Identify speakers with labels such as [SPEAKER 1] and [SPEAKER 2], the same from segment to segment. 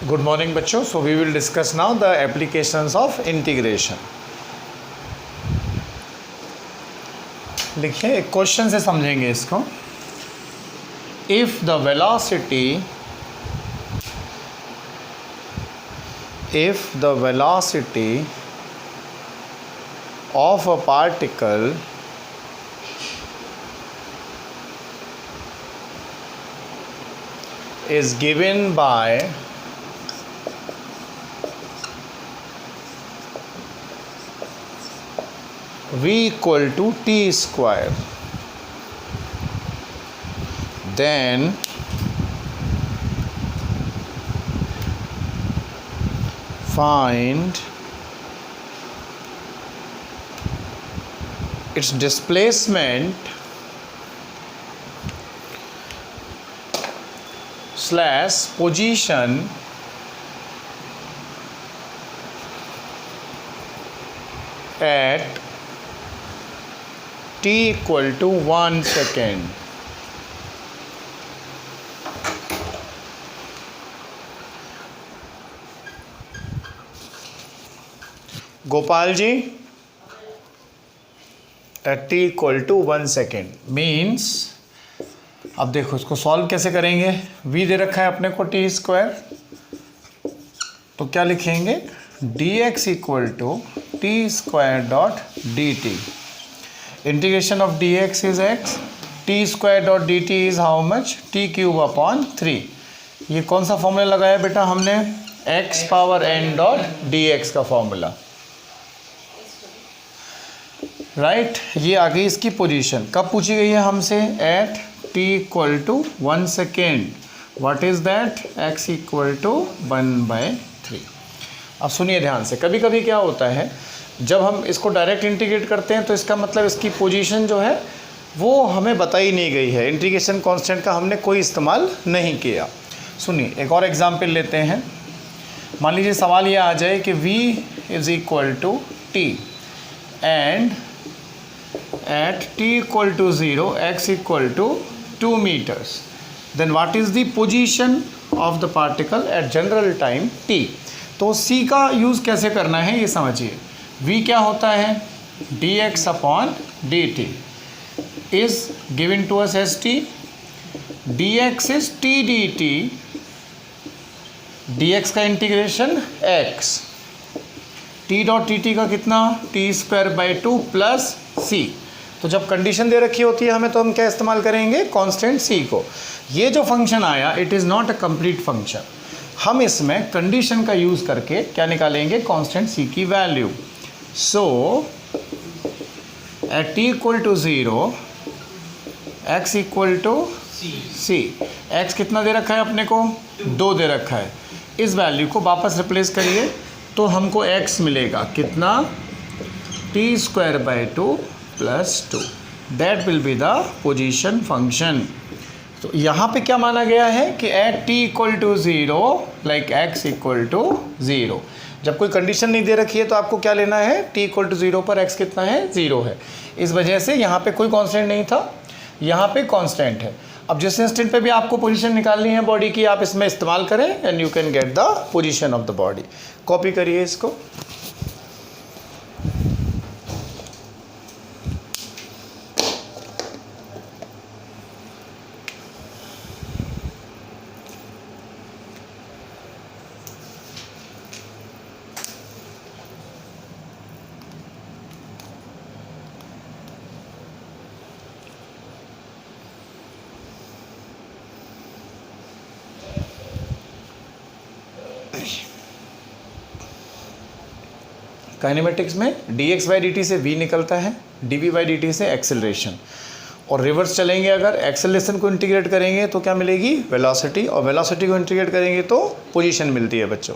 [SPEAKER 1] Good morning बच्चों. So we will discuss now the applications of integration. लिखिए, एक question से समझेंगे इसको. If the velocity of a particle is given by v equal to t square, then find its displacement slash position at t equal to 1 second. Gopal ji, at T equal to 1 second means, अब देखो इसको solve कैसे करेंगे. v दे रखा है अपने को T square, तो क्या लिखेंगे, dx equal to T square dot D T. Integration of dx is x, T square dot D T is how much, T cube upon 3. ये कौन सा फॉर्मूला लगाया बेटा हमने, x power n dot D x का फॉर्मूला, right. ये आ गई इसकी पोजीशन. कब पूछी गई है हमसे, at T equal to 1 second. What is that, x equal to 1/3. अब सुनिए ध्यान से, कभी कभी क्या होता है, जब हम इसको डायरेक्ट इंटीग्रेट करते हैं तो इसका मतलब इसकी पोजीशन जो है वो हमें बताई नहीं गई है. इंटीग्रेशन कांस्टेंट का हमने कोई इस्तेमाल नहीं किया. सुनिए एक और एग्जांपल लेते हैं. मान लीजिए सवाल ये आ जाए कि v is equal to T and at t equal to 0 x equal to 2 meters, then what is the position of the particle at general time t. तो c का यूज़ कैसे करना है ये समझिए. v क्या होता है, dx upon dt is given to us as t, dx is t dt, dx का integration x, t dot dt का कितना, t square by 2 plus c. तो जब कंडीशन दे रखी होती है हमें, तो हम क्या इस्तेमाल करेंगे, कांस्टेंट c को. ये जो फंक्शन आया it is not a complete function. हम इसमें कंडीशन का यूज़ करके क्या निकालेंगे, कांस्टेंट c की value. So at t equal to 0 x equal to c. x कितना दे रखा है अपने को, 2 दे रखा है. इस वैल्यू को वापस रिप्लेस करिए तो हमको x मिलेगा कितना, t square by 2 plus 2. That will be the position function. तो यहाँ पे क्या माना गया है कि at t equal to 0 like x equal to 0. जब कोई कंडीशन नहीं दे रखी है तो आपको क्या लेना है, t इक्वल टू 0 पर x कितना है, 0 है. इस वजह से यहाँ पे कोई कांस्टेंट नहीं था, यहाँ पे कांस्टेंट है. अब जिस इंस्टेंट पे भी आपको पोजीशन निकालनी है बॉडी की, आप इसमें इस्तेमाल करें and you can get the position of the body. Copy करिए इसको. काइनेमेटिक्स में dx बाई dt से v निकलता है, dv बाई dt से एक्सेलरेशन. और रिवर्स चलेंगे, अगर एक्सेलरेशन को इंटीग्रेट करेंगे तो क्या मिलेगी, वेलोसिटी, और वेलोसिटी को इंटीग्रेट करेंगे तो पोजीशन मिलती है बच्चों.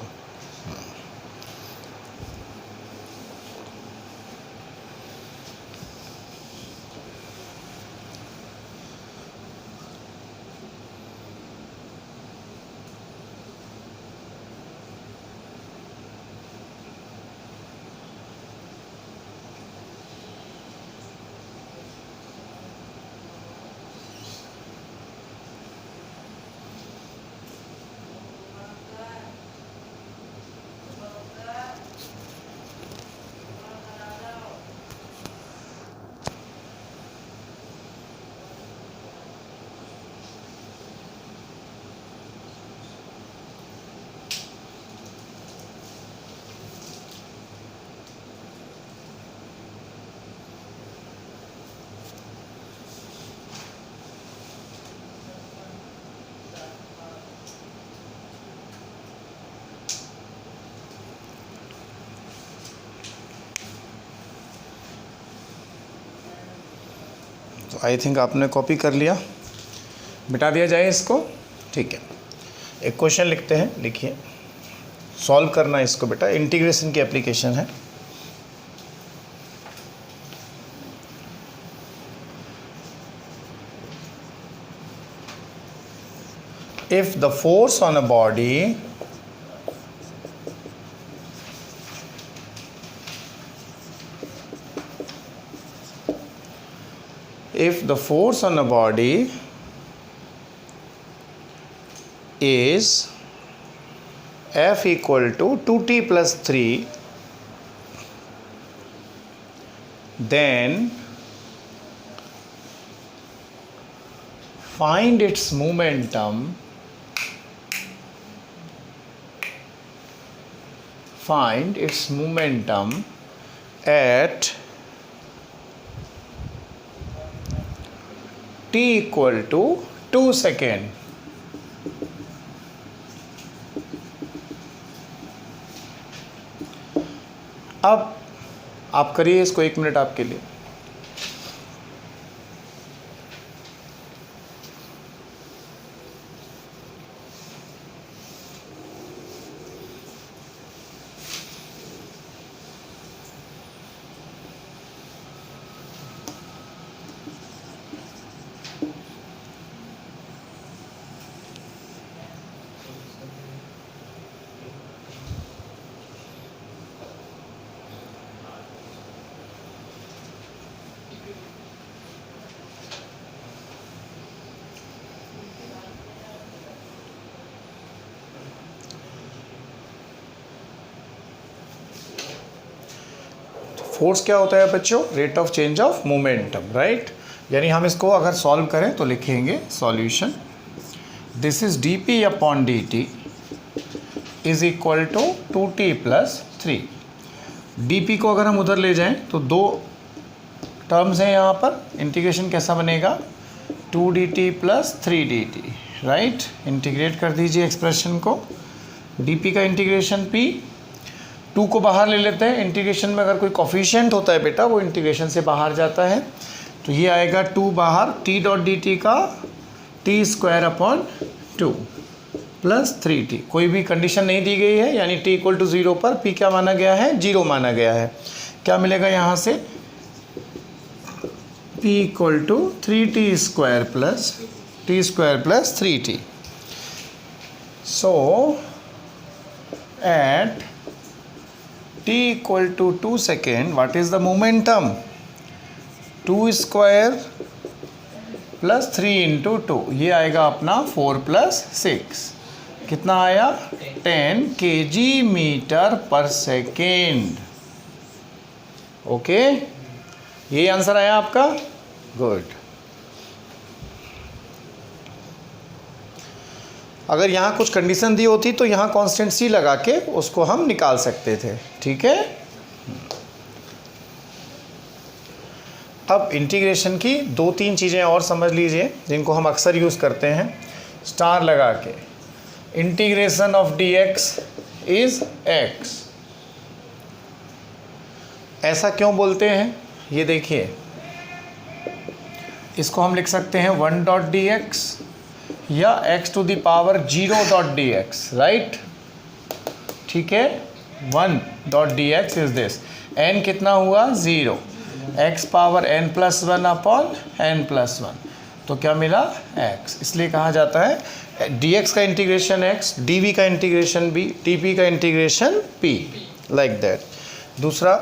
[SPEAKER 1] तो आई थिंक आपने कॉपी कर लिया, मिटा दिया जाए इसको। ठीक है, एक क्वेश्चन लिखते हैं, लिखिए, सॉल्व करना है इसको बेटा, इंटीग्रेशन की एप्लीकेशन है। If the force on a body is F equal to 2t plus 3, then find its momentum at t equal to 2 second. अब आप करिए इसको, 1 मिनट आपके लिए। फोर्स क्या होता है बच्चों? Rate of change of momentum, right. यानी हम इसको अगर सॉल्व करें तो लिखेंगे solution, this is D P upon D T is equal to 2t plus 3। D P को अगर हम उधर ले जाएं तो 2 टर्म्स हैं यहाँ पर, इंटीग्रेशन कैसा बनेगा? 2dt plus 3dt, right. Integrate कर दीजिए एक्सप्रेशन को, डी का इंटीग्रेशन p, 2 को बाहर ले लेते हैं। इंटीग्रेशन में अगर कोई कोफिशिएंट होता है बेटा वो इंटीग्रेशन से बाहर जाता है, तो ये आएगा 2 बाहर, t डॉट डी टी का t square upon 2 plus 3t। कोई भी कंडीशन नहीं दी गई है, यानी t इक्वल टू 0 पर p क्या माना गया है? 0 माना गया है। क्या मिलेगा यहाँ से? p equal to 3t square plus t square plus 3t। So at t equal to 2 second, what is the momentum? 2 square plus 3 into 2, ये आएगा अपना 4 प्लस 6, कितना आया? 10 kg मीटर पर सेकेंड। ओके, ये आंसर आया आपका, गुड। अगर यहाँ कुछ कंडीशन दी होती तो यहाँ कांस्टेंट सी लगा के उसको हम निकाल सकते थे, ठीक है। अब इंटीग्रेशन की 2-3 चीज़ें और समझ लीजिए जिनको हम अक्सर यूज़ करते हैं, स्टार लगा के। Integration of D x is x, ऐसा क्यों बोलते हैं? ये देखिए, इसको हम लिख सकते हैं 1 डॉट डी एक्स या x to the power 0 dot D X, right. ठीक है, 1 dot D X is this, n कितना हुआ? 0, x power n plus 1 upon n plus 1, तो क्या मिला? x। इसलिए कहा जाता है dx का इंटीग्रेशन x, dv का इंटीग्रेशन b, dp का इंटीग्रेशन p, लाइक दैट। दूसरा,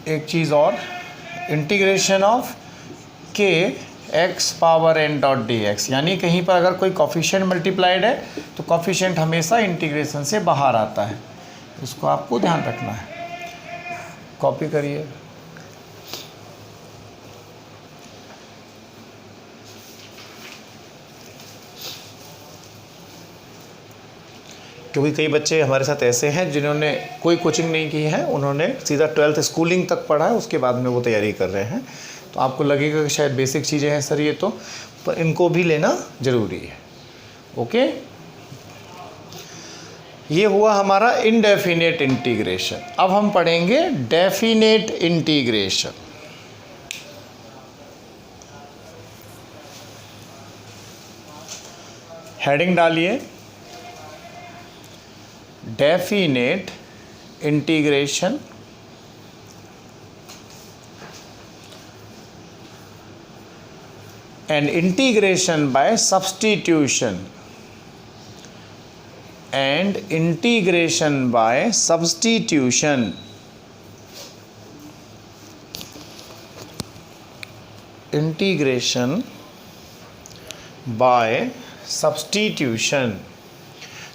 [SPEAKER 1] एक चीज़ और, integration of K X power N dot D X, यानी कहीं पर अगर कोई कॉफिशिएंट मल्टीप्लाइड है तो कॉफिशिएंट हमेशा इंटीग्रेशन से बाहर आता है, इसको आपको ध्यान रखना है। कॉपी करिए। क्योंकि कई बच्चे हमारे साथ ऐसे हैं जिन्होंने कोई कोचिंग नहीं की है, उन्होंने सीधा 12th स्कूलिंग तक पढ़ा है, उसके बाद में वो तैयारी कर रहे हैं। तो आपको लगेगा कि शायद बेसिक चीज़ें हैं सर ये तो, पर इनको भी लेना ज़रूरी है। ओके, ये हुआ हमारा इनडेफिनेट इंटीग्रेशन। अब हम पढ़ेंगे डेफिनेट इंटीग्रेशन। हेडिंग डालिए definite integration. and integration by substitution and integration by substitution integration by substitution।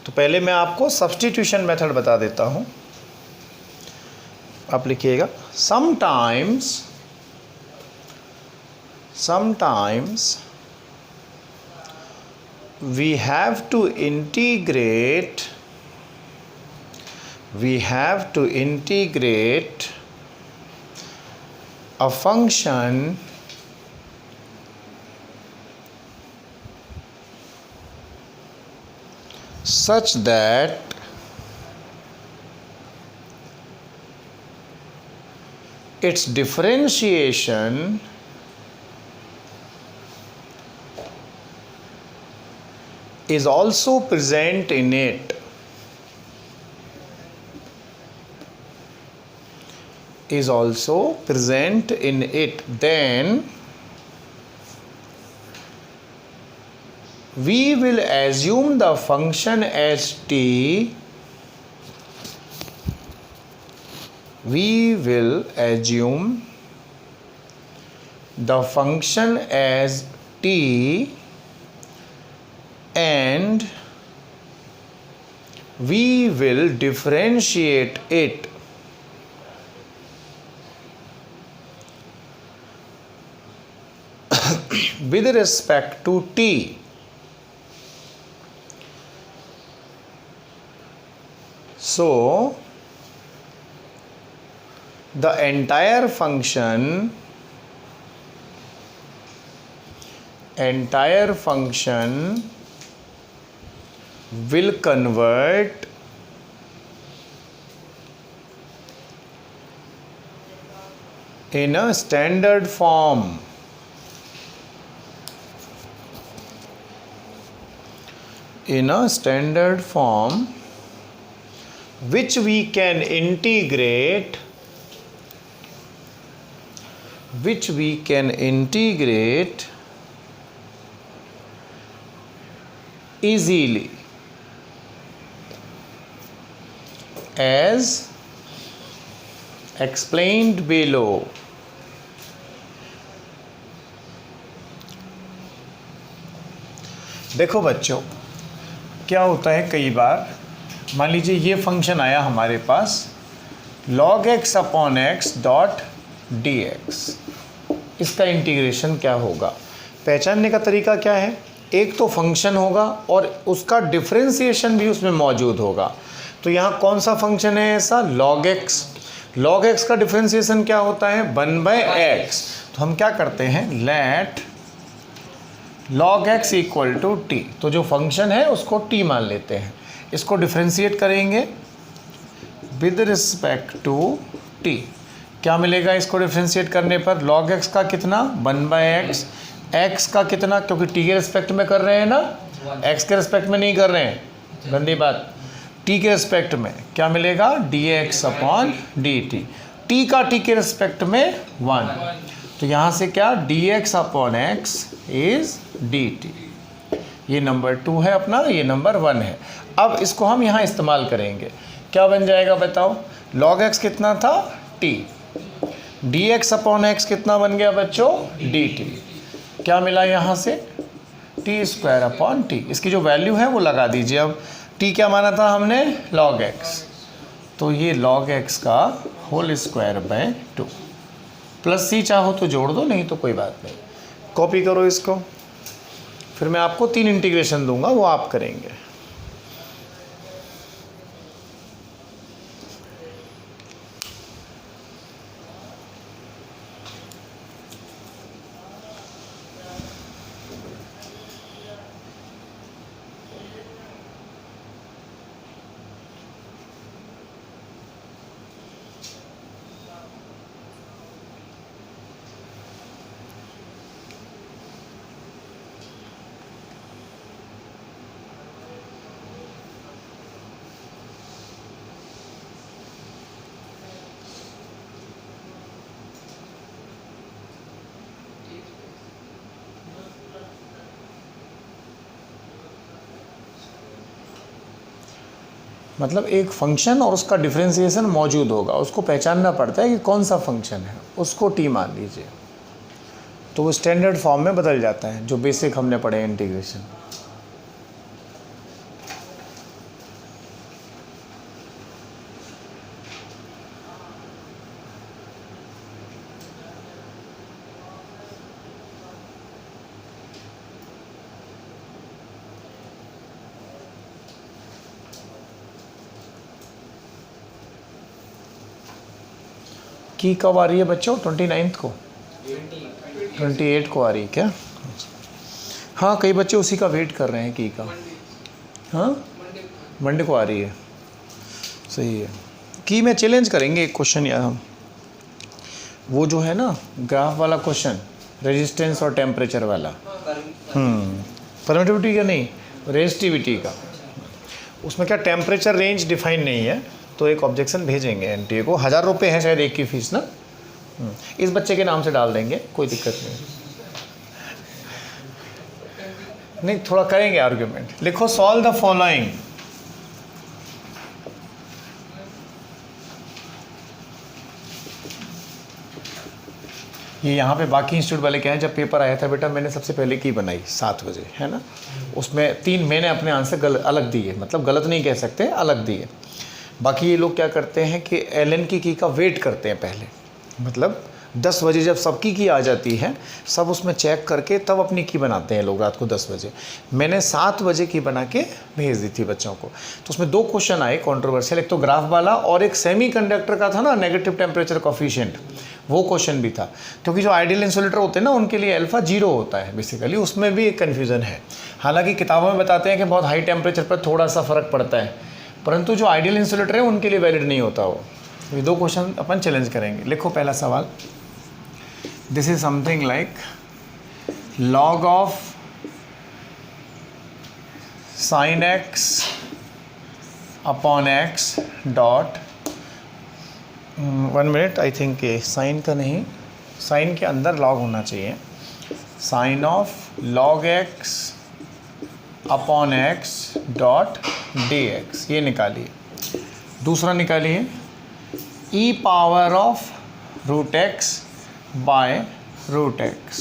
[SPEAKER 1] तो पहले मैं आपको सब्स्टिट्यूशन मेथड बता देता हूं। आप लिखिएगा sometimes we have to integrate a function such that its differentiation is also present in it. Then we will assume the function as t. We will assume the function as t and we will differentiate it with respect to t. So the entire function will convert in a standard form which we can integrate easily as explained below. देखो बच्चों, क्या होता है कई बार, मान लीजिए ये function आया हमारे पास log x upon x dot D x. इसका इंटीग्रेशन क्या होगा? पहचानने का तरीका क्या है? एक तो फंक्शन होगा और उसका डिफरेंशिएशन भी उसमें मौजूद होगा। तो यहाँ कौन सा फंक्शन है ऐसा? log x। log x का डिफरेंशिएशन क्या होता है? 1/x। तो हम क्या करते हैं? Let log x equal to t. तो जो फंक्शन है उसको t मान लेते हैं। इसको डिफरेंशिएट करेंगे विद रिस्पेक्ट टू t। क्या मिलेगा इसको डिफरेंशिएट करने पर? log x का कितना? 1/x। x का कितना? क्योंकि t के रिस्पेक्ट में कर रहे हैं ना, x के रिस्पेक्ट में नहीं कर रहे हैं, गंदी बात। t के रिस्पेक्ट में क्या मिलेगा? dx upon dt। t का t के रिस्पेक्ट में 1। तो यहाँ से क्या? dx upon x is dt। ये नंबर 2 है अपना, ये नंबर 1 है। अब इसको हम यहाँ इस्तेमाल करेंगे। क्या बन जाएगा बताओ? log x कितना था? t। dx अपॉन x कितना बन गया बच्चों? dt। क्या मिला यहाँ से? T square upon T. इसकी जो वैल्यू है वो लगा दीजिए। अब टी क्या माना था हमने? log x। तो ये log x का होल स्क्वायर बाय 2 प्लस सी चाहो तो जोड़ दो, नहीं तो कोई बात नहीं। कॉपी करो इसको, फिर मैं आपको 3 इंटीग्रेशन दूंगा, वो आप करेंगे। मतलब एक फंक्शन और उसका डिफरेंशिएशन मौजूद होगा, उसको पहचानना पड़ता है कि कौन सा फंक्शन है, उसको टी मान लीजिए, तो वो स्टैंडर्ड फॉर्म में बदल जाता है, जो बेसिक हमने पढ़े इंटीग्रेशन। की कब आ रही है बच्चों? 29 को, 28 को आ रही है क्या? हाँ, कई बच्चे उसी का वेट कर रहे हैं की का। हाँ, मंडे को आ रही है, सही है। की में चैलेंज करेंगे एक क्वेश्चन यार हम, वो जो है ना ग्राफ वाला क्वेश्चन, रेजिस्टेंस और टेम्परेचर वाला। परमिटिविटी का नहीं, रेजिस्टिविटी का। उसमें क्या टेम्परेचर रेंज डिफाइन नहीं है, तो एक ऑब्जेक्शन भेजेंगे एनटीए को। 1000 रुपये है शायद एक की फीस ना, इस बच्चे के नाम से डाल देंगे, कोई दिक्कत नहीं, थोड़ा करेंगे आर्ग्यूमेंट। लिखो सॉल्व द फॉलोइंग। ये यहाँ पे बाकी इंस्टीट्यूट वाले क्या हैं, जब पेपर आया था बेटा मैंने सबसे पहले की बनाई 7 बजे, है ना। उसमें 3 मैंने अपने आंसर अलग दिए, मतलब गलत नहीं कह सकते, अलग दिए। बाकी ये लोग क्या करते हैं कि एलन की का वेट करते हैं पहले, मतलब 10 बजे जब सबकी की आ जाती है, सब उसमें चेक करके तब अपनी की बनाते हैं लोग रात को 10 बजे। मैंने 7 बजे की बना के भेज दी थी बच्चों को। तो उसमें 2 क्वेश्चन आए कंट्रोवर्शियल, एक तो ग्राफ वाला और एक सेमीकंडक्टर का था ना, नेगेटिव टेम्परेचर कोफिशिएंट, वो क्वेश्चन भी था। क्योंकि जो आइडियल इंसुलेटर होते हैं ना, उनके लिए अल्फा 0 होता है बेसिकली, उसमें भी एक कन्फ्यूज़न है। हालांकि किताबों में बताते हैं कि बहुत हाई टेम्परेचर पर थोड़ा सा फ़र्क पड़ता है, परंतु जो आइडियल इंसुलेटर है उनके लिए वैलिड नहीं होता वो। ये 2 क्वेश्चन अपन चैलेंज करेंगे। लिखो पहला सवाल, this is something like log of sin x upon x dot, 1 minute, I think ये साइन का नहीं, साइन के अंदर लॉग होना चाहिए, sine of log x upon x dot dx, ये निकालिए। दूसरा निकालिए e power of root x by root x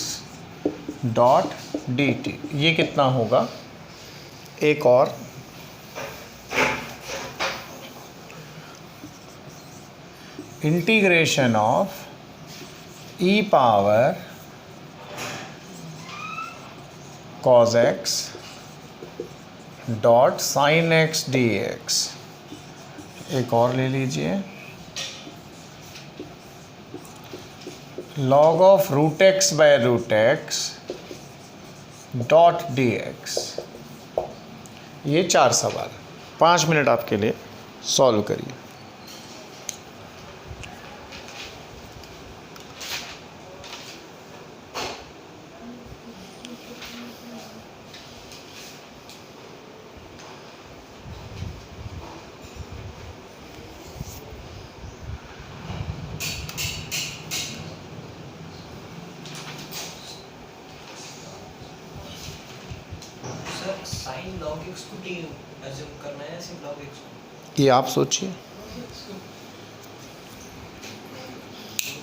[SPEAKER 1] dot dt, ये कितना होगा? एक और integration of e power cos x dot sine x dx, एक और ले लीजिए, log of root x by root x dot dx। ये 4 सवाल, 5 मिनट आपके लिए, सॉल्व करिए।
[SPEAKER 2] साइन log x को t अज्यूम करना है, सिर्फ log x को?
[SPEAKER 1] ये आप सोचिए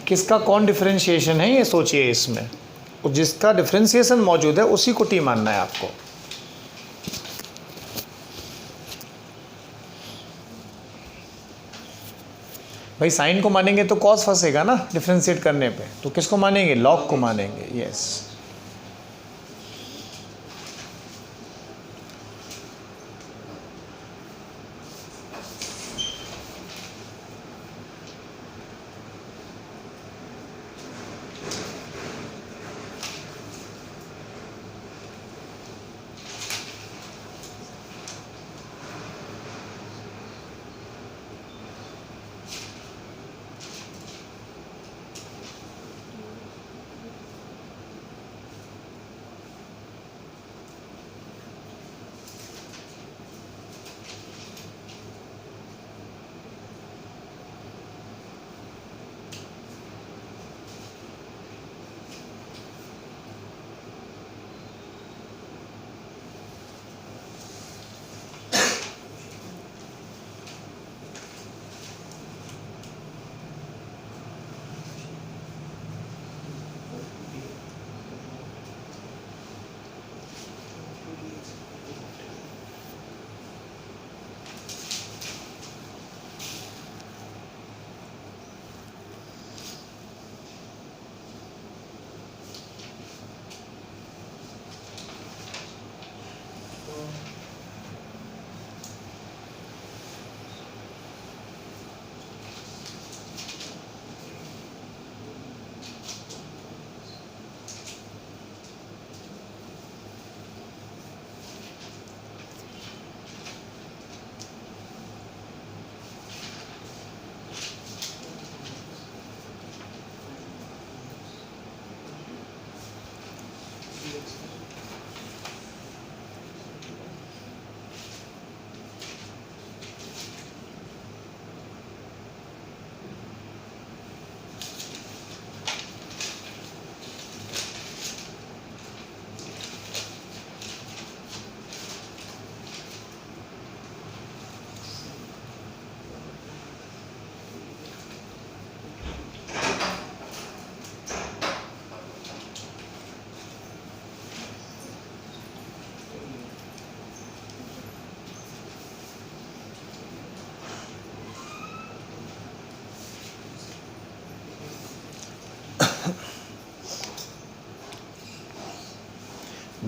[SPEAKER 1] किसका कौन डिफरेंशिएशन है, ये सोचिए इसमें, और जिसका डिफरेंशिएशन मौजूद है उसी को टी मानना है आपको। भाई साइन को मानेंगे तो कॉस फंसेगा ना डिफरेंशिएट करने पे, तो किसको मानेंगे? लॉग को मानेंगे, यस।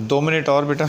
[SPEAKER 1] 2 मिनट और बेटा।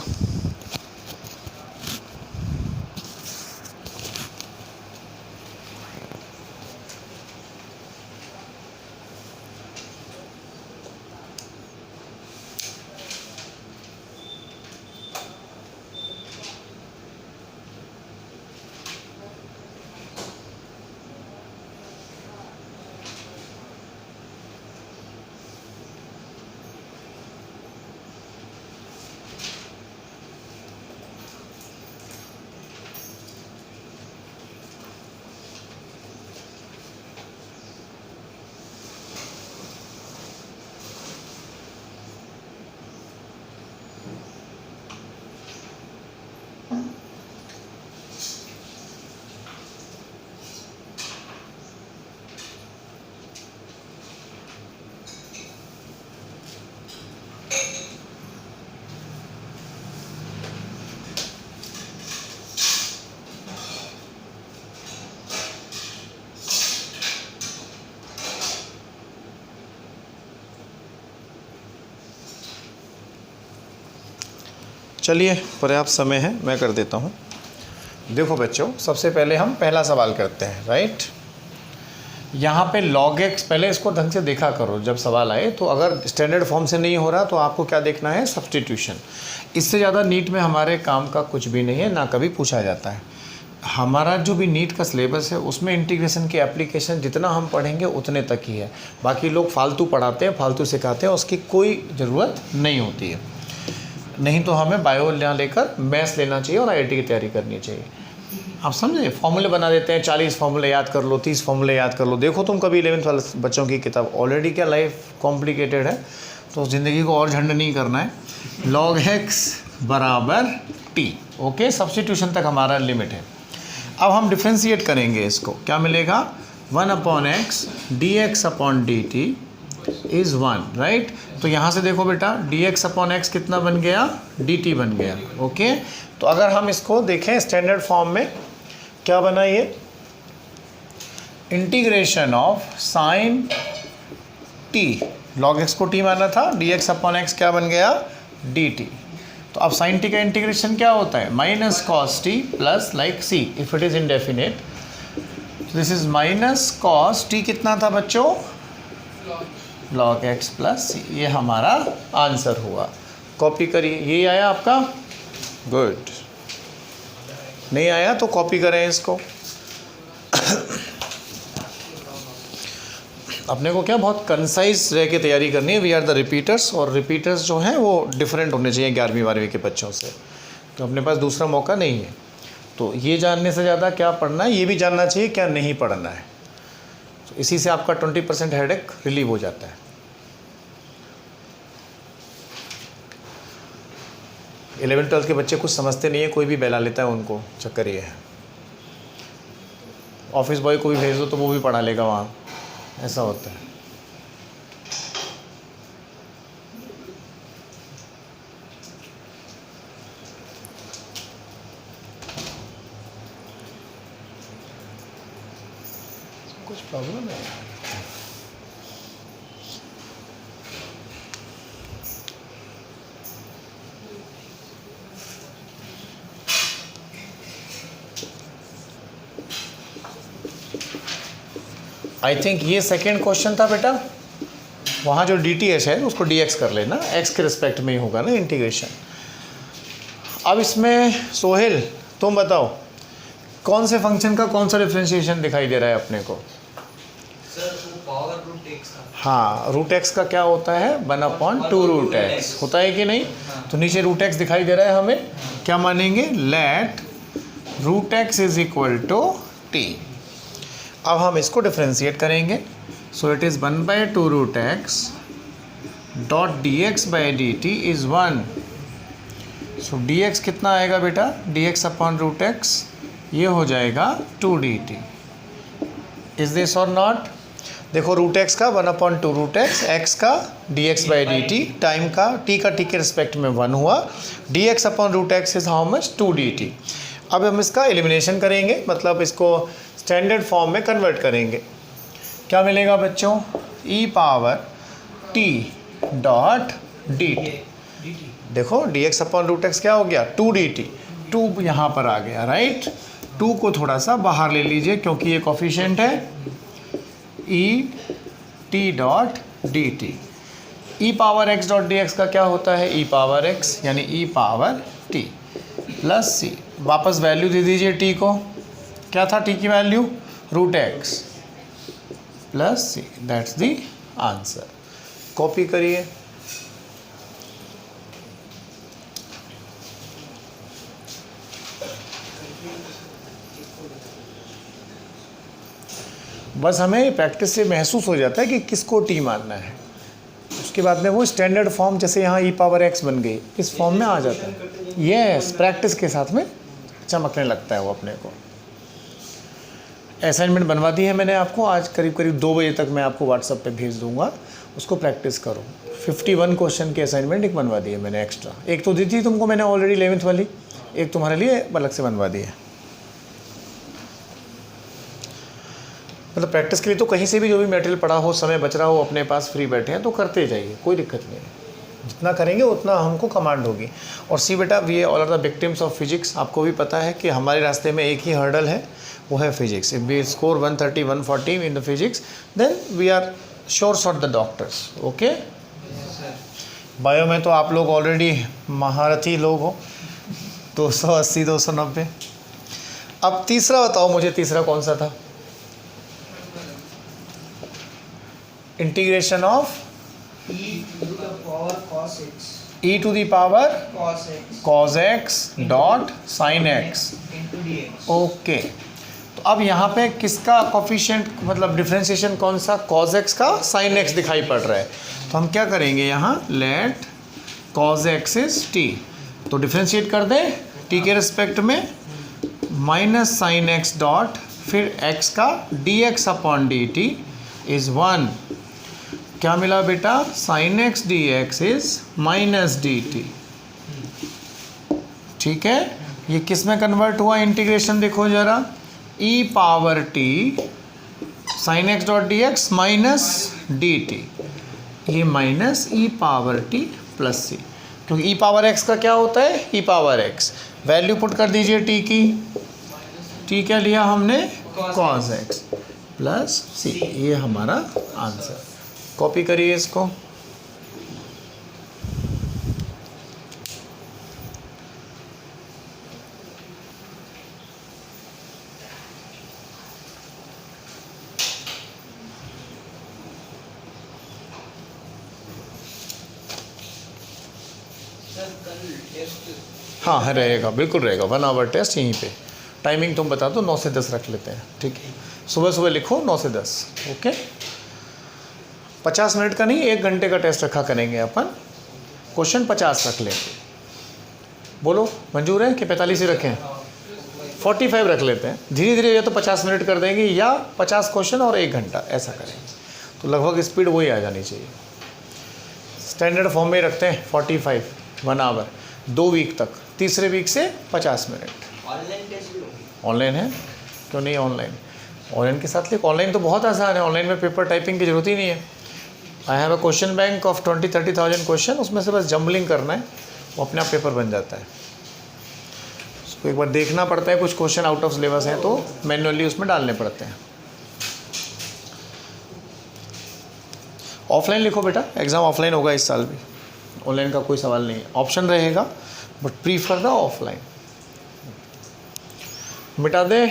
[SPEAKER 1] चलिए, पर्याप्त समय है, मैं कर देता हूँ। देखो बच्चों, सबसे पहले हम पहला सवाल करते हैं, राइट। यहाँ पे log x, पहले इसको ढंग से देखा करो जब सवाल आए तो। अगर स्टैंडर्ड फॉर्म से नहीं हो रहा तो आपको क्या देखना है, सब्स्टिट्यूशन। इससे ज़्यादा नीट में हमारे काम का कुछ भी नहीं है, ना कभी पूछा जाता है। हमारा जो भी नीट का सिलेबस है उसमें इंटीग्रेशन की एप्लीकेशन जितना हम पढ़ेंगे उतने तक ही है। बाकी लोग फालतू पढ़ाते हैं, फालतू सिखाते हैं, उसकी कोई ज़रूरत नहीं होती है। नहीं तो हमें बायो ना लेकर मैथ्स लेना चाहिए और आईआईटी की तैयारी करनी चाहिए। आप समझे, फॉर्मूले बना देते हैं, 40 फॉर्मूले याद कर लो, 30 फॉर्मूले याद कर लो। देखो तुम कभी 11th वाले बच्चों की किताब, ऑलरेडी क्या लाइफ कॉम्प्लिकेटेड है, तो ज़िंदगी को और झंड नहीं करना है। log x बराबर t, ओके। सब्स्टिट्यूशन तक हमारा लिमिट है। अब हम डिफ्रेंशिएट करेंगे इसको, क्या मिलेगा, 1/x dx/dt इज़ 1, राइट। तो यहाँ से देखो बेटा, dx/x कितना बन गया, dt बन गया, ओके। तो अगर हम इसको देखें स्टैंडर्ड फॉर्म में, क्या बना ये, integration of sine t, log x को t माना था, dx/x क्या बन गया, dt। तो अब साइन t का इंटीग्रेशन क्या होता है, minus cos t plus like c if it is indefinite. This is minus cos t, कितना था बच्चों, log x प्लस c। ये हमारा आंसर हुआ। कॉपी करिए, ये आया आपका, गुड। नहीं आया तो कॉपी करें इसको। अपने को क्या बहुत कंसाइज रह के तैयारी करनी है। वी आर द रिपीटर्स, और रिपीटर्स जो हैं वो डिफरेंट होने चाहिए 11वीं 12वीं के बच्चों से। तो अपने पास दूसरा मौका नहीं है। तो ये जानने से ज़्यादा क्या पढ़ना है, ये भी जानना चाहिए क्या नहीं पढ़ना है। तो इसी से आपका 20% हेडेक रिलीव हो जाता है। 11th 12th के बच्चे कुछ समझते नहीं है, कोई भी बहला लेता है उनको, चक्कर ये है। ऑफिस बॉय को भी भेज दो तो वो भी पढ़ा लेगा वहाँ, ऐसा होता है। कुछ प्रॉब्लम है। आई थिंक ये सेकेंड क्वेश्चन था बेटा, वहाँ जो डी टी एच है उसको डी एक्स कर लेना, एक्स के रिस्पेक्ट में ही होगा ना इंटीग्रेशन। अब इसमें सोहेल तुम बताओ, कौन से फंक्शन का कौन सा डिफरेंशिएशन दिखाई दे रहा है अपने को।
[SPEAKER 2] सर वो पावर रूट एक्स का।
[SPEAKER 1] हाँ, रूट एक्स का क्या होता है 1/2 रूट एक्स होता है कि नहीं। तो नीचे रूट एक्स दिखाई दे रहा है, हमें क्या मानेंगे, let root x is equal to t. अब हम इसको डिफ्रेंशिएट करेंगे। So it is 1/2 root x dot D x by d t is 1। So d x कितना आएगा बेटा, d x upon root x, ये हो जाएगा 2 डी टी। इज़ दिस और नॉट। देखो रूट एक्स का 1/2 रूट एक्स, एक्स का d x by d t, time का टी का टी के रिस्पेक्ट में 1 हुआ, d x upon root x is how much 2 d t. अब हम इसका एलिमिनेशन करेंगे, मतलब इसको स्टैंडर्ड फॉर्म में कन्वर्ट करेंगे। क्या मिलेगा बच्चों, e power t dot D t. देखो d x upon root x क्या हो गया 2 डी टी, 2 यहाँ पर आ गया, राइट। 2 को थोड़ा सा बाहर ले लीजिए क्योंकि ये कोफिशिएंट है, e t dot D t. E power x dot D x का क्या होता है, ई पावर एक्स, यानी e power t plus c. वापस वैल्यू दे दीजिए टी को, क्या था टी की value, root x plus c, that's the answer. Copy करिए। बस हमें प्रैक्टिस से महसूस हो जाता है कि किसको टी मानना है, उसके बाद में वो स्टैंडर्ड फॉर्म, जैसे यहाँ ई पावर एक्स बन गई, इस फॉर्म में आ जाता है। यस, प्रैक्टिस के साथ में चमकने लगता है वो अपने को। असाइनमेंट बनवा दी है मैंने आपको, आज करीब करीब 2 बजे तक मैं आपको व्हाट्सएप पे भेज दूंगा, उसको प्रैक्टिस करो। 51 क्वेश्चन की असाइनमेंट एक बनवा दी है मैंने एक्स्ट्रा, एक तो दी थी तुमको मैंने ऑलरेडी 11th वाली, एक तुम्हारे लिए अलग से बनवा दी है। मतलब प्रैक्टिस के लिए तो कहीं से भी जो भी मटेरियल पड़ा हो, समय बच रहा हो, अपने पास फ्री बैठे हैं तो करते जाइए, कोई दिक्कत नहीं है। जितना करेंगे उतना हमको कमांड होगी। और सी बेटा, we all are the victims of physics. आपको भी पता है कि हमारे रास्ते में एक ही हर्डल है, वो है physics. If we score 130 140 in the physics, then we are sure shot the doctors. Okay, bio में तो आप लोग ऑलरेडी महारथी लोग हो, 280 290। अब तीसरा बताओ मुझे, तीसरा कौन सा था, integration of
[SPEAKER 2] e to the power cos x
[SPEAKER 1] e to the power
[SPEAKER 2] cos x
[SPEAKER 1] cos x dot sin x।
[SPEAKER 2] into dx।
[SPEAKER 1] Okay, तो अब यहाँ पे किसका कोफिशिएंट, मतलब डिफ्रेंशिएशन कौन सा, cos x का sin x दिखाई पड़ रहा है। तो हम क्या करेंगे यहाँ, let cos x is t, तो डिफ्रेंशिएट कर दें t के रिस्पेक्ट में, माइनस sin x डॉट फिर x का dx अपॉन dt इज 1। क्या मिला बेटा, sin x dx is minus dt। ठीक है, ये किस में कन्वर्ट हुआ इंटीग्रेशन, देखो जरा, e power t sin x dot D x minus d t, ये minus e power t plus c, क्योंकि e पावर x का क्या होता है, e power x। Value put कर दीजिए t की, t क्या लिया हमने, cos x प्लस सी, ये हमारा आंसर। कॉपी करिए इसको। हाँ है, रहेगा, बिल्कुल रहेगा, 1 आवर टेस्ट यहीं पे। टाइमिंग तुम बता दो, 9 से 10 रख लेते हैं, ठीक है। सुबह सुबह लिखो 9 से 10, ओके। 50 मिनट का नहीं, 1 घंटे का टेस्ट रखा करेंगे अपन, क्वेश्चन 50 रख लेंगे। बोलो मंजूर है कि 45 ही रखें, 45 रख लेते हैं। धीरे धीरे या तो 50 मिनट कर देंगे या 50 क्वेश्चन और 1 घंटा, ऐसा करेंगे तो लगभग स्पीड वही आ जानी चाहिए। स्टैंडर्ड फॉर्म में रखते हैं 45 1 आवर 2 वीक तक, तीसरे वीक से 50 मिनट।
[SPEAKER 2] ऑनलाइन टेस्ट भी होगी,
[SPEAKER 1] ऑनलाइन है, क्यों नहीं ऑनलाइन, ऑनलाइन के साथ लिख। ऑनलाइन तो बहुत आसान है, ऑनलाइन में पेपर टाइपिंग की ज़रूरत ही नहीं है। I have a question bank of 20-30,000 question, उसमें से बस जम्बलिंग करना है, वो अपने आप पेपर बन जाता है। उसको एक बार देखना पड़ता है, कुछ क्वेश्चन आउट ऑफ सिलेबस हैं तो मैन्युअली उसमें डालने पड़ते हैं। ऑफलाइन लिखो बेटा, एग्ज़ाम ऑफलाइन होगा इस साल भी, ऑनलाइन का कोई सवाल नहीं है, ऑप्शन रहेगा बट प्रीफर द ऑफलाइन। मिटा दे,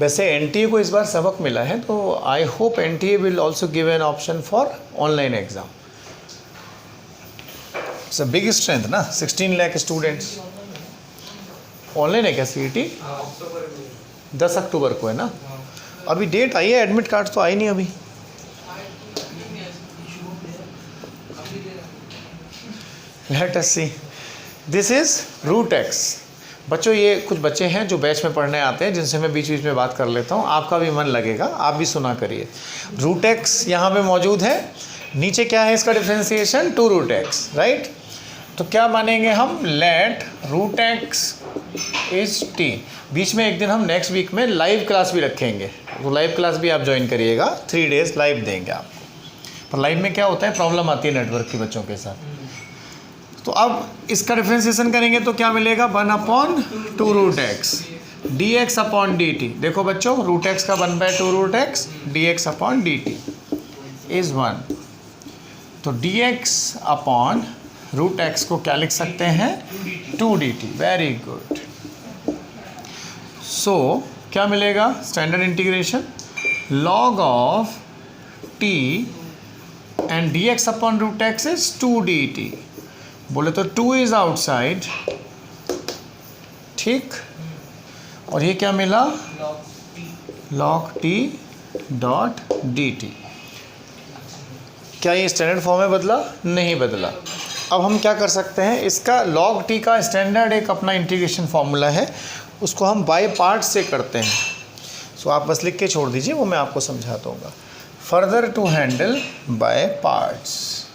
[SPEAKER 1] वैसे एनटीए को इस बार सबक मिला है, तो I hope NTA will also give an option for online exam. It's a big strength ना, 16 लाख स्टूडेंट्स। ऑनलाइन है क्या सीईटी? 10 अक्टूबर को है ना। अभी डेट आई है, एडमिट कार्ड तो आई नहीं अभी। Let us see, this is root x. बच्चों ये कुछ बच्चे हैं जो बैच में पढ़ने आते हैं, जिनसे मैं बीच बीच में बात कर लेता हूँ, आपका भी मन लगेगा, आप भी सुना करिए। रूट एक्स यहाँ पे मौजूद है, नीचे क्या है इसका डिफ्रेंसिएशन? 2 root x, right. तो क्या मानेंगे हम? Let root x is t. बीच में एक दिन हम नेक्स्ट वीक में लाइव क्लास भी रखेंगे, तो लाइव क्लास भी आप ज्वाइन करिएगा, 3 डेज लाइव देंगे आपको। पर लाइव में क्या होता है, प्रॉब्लम आती है नेटवर्क की बच्चों के साथ। तो अब इसका डिफ्रेंसिएशन करेंगे तो क्या मिलेगा? 1/2 root x d x upon D t. देखो बच्चों, रूट एक्स का 1/2 root x d x upon D t is 1। तो d x upon root x को क्या लिख सकते हैं? 2 d t. Very good. So क्या मिलेगा? Standard integration log of t and d x upon root x is 2 d t. बोले तो 2 इज आउटसाइड, ठीक। और ये क्या मिला? Log T dot D T. क्या ये स्टैंडर्ड फॉर्म में बदला? नहीं बदला। अब हम क्या कर सकते हैं, इसका लॉग टी का स्टैंडर्ड एक अपना इंटीग्रेशन फार्मूला है, उसको हम बाय पार्ट से करते हैं। सो आप बस लिख के छोड़ दीजिए, वो मैं आपको समझा दूँगा। Further to handle by parts,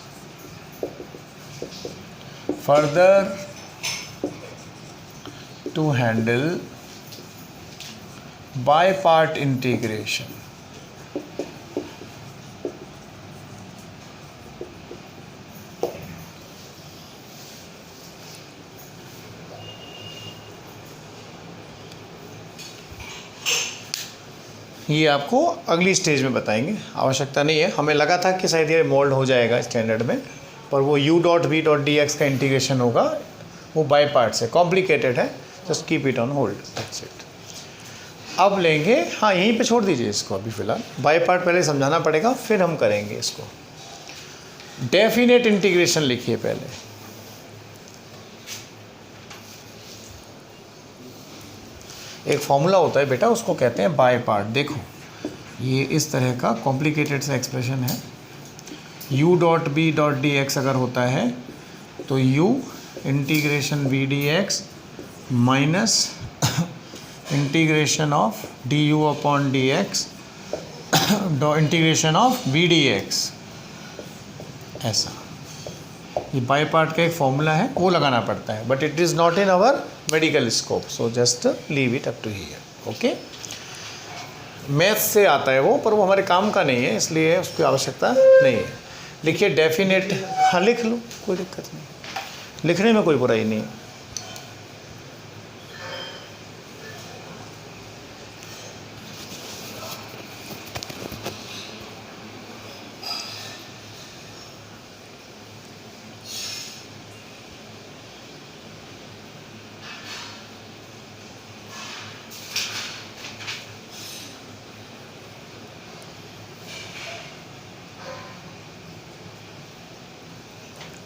[SPEAKER 1] further to handle by part integration. ये आपको अगली स्टेज में बताएंगे, आवश्यकता नहीं है। हमें लगा था कि शायद ये मोल्ड हो जाएगा स्टैंडर्ड में, पर वो u dot v dot D x का इंटीग्रेशन होगा, वो बाय पार्ट से कॉम्प्लिकेटेड है। Just keep it on hold, that's it. अब लेंगे, हाँ यहीं पे छोड़ दीजिए इसको अभी फ़िलहाल। बाय पार्ट पहले समझाना पड़ेगा, फिर हम करेंगे इसको। डेफिनेट इंटीग्रेशन लिखिए पहले। एक फॉर्मूला होता है बेटा, उसको कहते हैं बाय पार्ट। देखो ये इस तरह का कॉम्प्लिकेटेड सा एक्सप्रेशन है। u dot v dot D x अगर होता है तो u integration v d x minus integration of d u upon d x integration of v d x, ऐसा। ये बाय पार्ट का एक फॉर्मूला है, वो लगाना पड़ता है, but it is not in our medical scope, so just leave it up to here. Okay, math से आता है वो, पर वो हमारे काम का नहीं है, इसलिए उसकी आवश्यकता नहीं है। लिखिए डेफिनेट, हाँ लिख लो, कोई दिक्कत नहीं, लिखने में कोई बुराई नहीं है।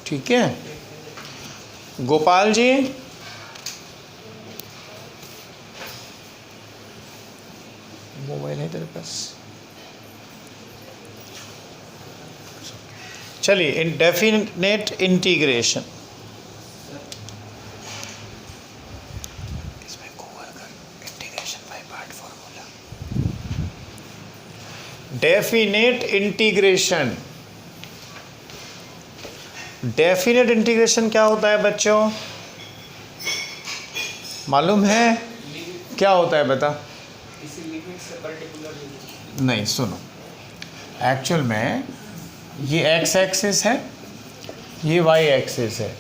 [SPEAKER 1] ठीक है गोपाल जी, मोबाइल है तेरे पास? चलिए, इंडेफिनेट इंटीग्रेशन, इसमें गूगल कर integration by part formula. Definite integration, definite integration क्या होता है बच्चों, मालूम है क्या होता है? बता। नहीं सुनो, एक्चुअल में ये एक्स एक्सिस है, ये वाई एक्सिस है।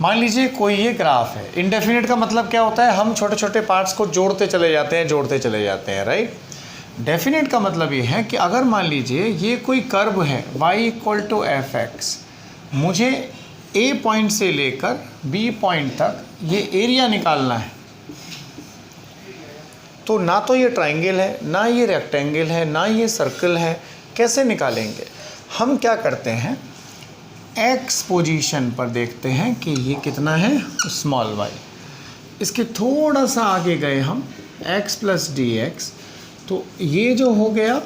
[SPEAKER 1] मान लीजिए कोई ये ग्राफ है। इंडेफिनेट का मतलब क्या होता है? हम छोटे छोटे पार्ट्स को जोड़ते चले जाते हैं, जोड़ते चले जाते हैं, राइट। डेफिनेट का मतलब ये है कि अगर मान लीजिए ये कोई कर्व है y equal to f x, मुझे A पॉइंट से लेकर B पॉइंट तक ये एरिया निकालना है। तो ना तो ये ट्राइंगल है, ना ये रेक्टेंगल है, ना ये सर्कल है, कैसे निकालेंगे? हम क्या करते हैं, एक्स पोजीशन पर देखते हैं कि ये कितना है, स्मॉल वाई। इसके थोड़ा सा आगे गए हम, x प्लस डी एक्स, तो ये जो हो गया,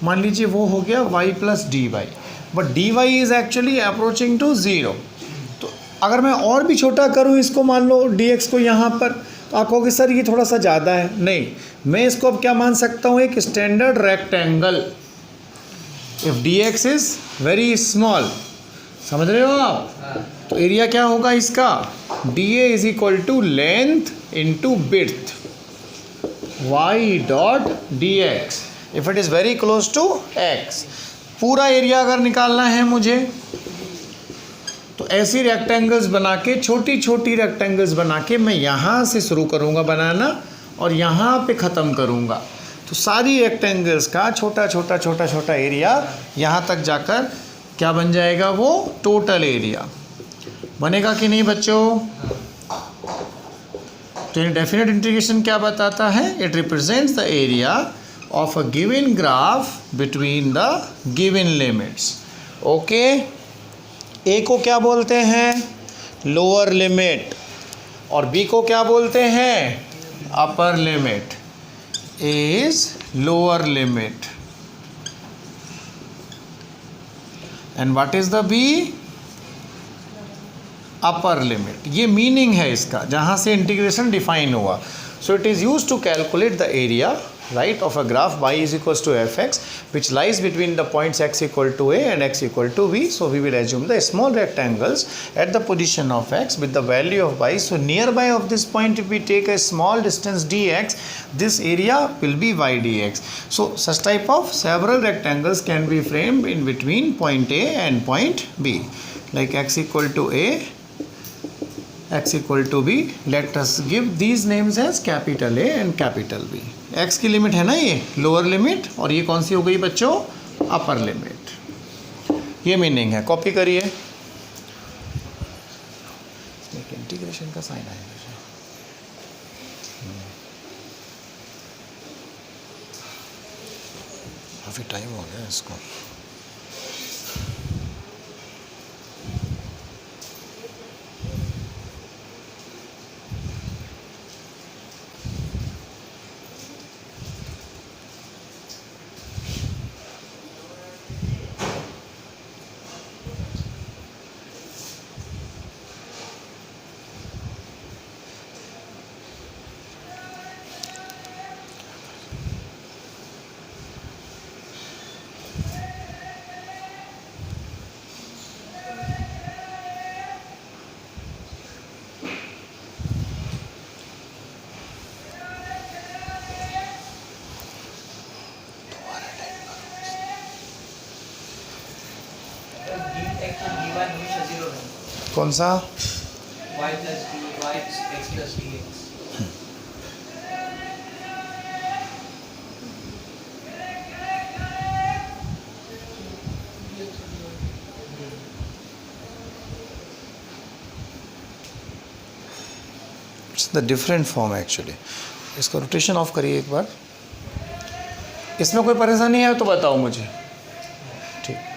[SPEAKER 1] मान लीजिए वो हो गया y plus d y, but d y is actually approaching to zero. तो अगर मैं और भी छोटा करूँ इसको, मान लो डी एक्स को यहाँ पर, तो आप कहोगे सर ये थोड़ा सा ज़्यादा है। नहीं, मैं इसको अब क्या मान सकता हूँ, एक standard rectangle. If d x is very small, समझ रहे हो आप? तो एरिया क्या होगा इसका, d a is equal to length into breadth y dot D x if it is very close to x. पूरा एरिया अगर निकालना है मुझे, तो ऐसी रेक्टेंगल्स बना के, छोटी छोटी रेक्टेंगल्स बना के मैं यहाँ से शुरू करूँगा बनाना और यहाँ पे ख़त्म करूँगा। तो सारी रेक्टेंगल्स का छोटा छोटा छोटा छोटा एरिया यहाँ तक जाकर क्या बन जाएगा, वो टोटल एरिया बनेगा कि नहीं बच्चों? तो डेफिनेट इंटीग्रेशन क्या बताता है, it represents the area of a given graph between the given limits. Okay, a को क्या बोलते हैं, लोअर लिमिट, और बी को क्या बोलते हैं, upper limit. A is lower limit and what is the b, upper limit. ये मीनिंग है इसका, जहाँ से इंटीग्रेशन डिफाइन हुआ। So it is use to calculate the area right of a graph y is equals to fx which lies between the points x equal to a and x equal to b. So we will assume the small rectangles at the position of x with the value of y. So nearby of this point, if we take a small distance dx, this area will be y dx. So such type of several rectangles can be framed in between point a and point b, like x equal to a, x equal to b. Let us give these names as capital A and capital B. x की limit है ना ये lower limit, और ये कौन सी हो गई बच्चों, अपर लिमिट। ये मीनिंग है, कॉपी करिए। इंटीग्रेशन का साइन आएगा, काफ़ी टाइम हो गया इसको। कौन सा,
[SPEAKER 2] y plus d, y x plus dx।
[SPEAKER 1] It's the different form actually. इसका रोटेशन ऑफ करिए एक बार। इसमें कोई परेशानी है तो बताओ मुझे, ठीक।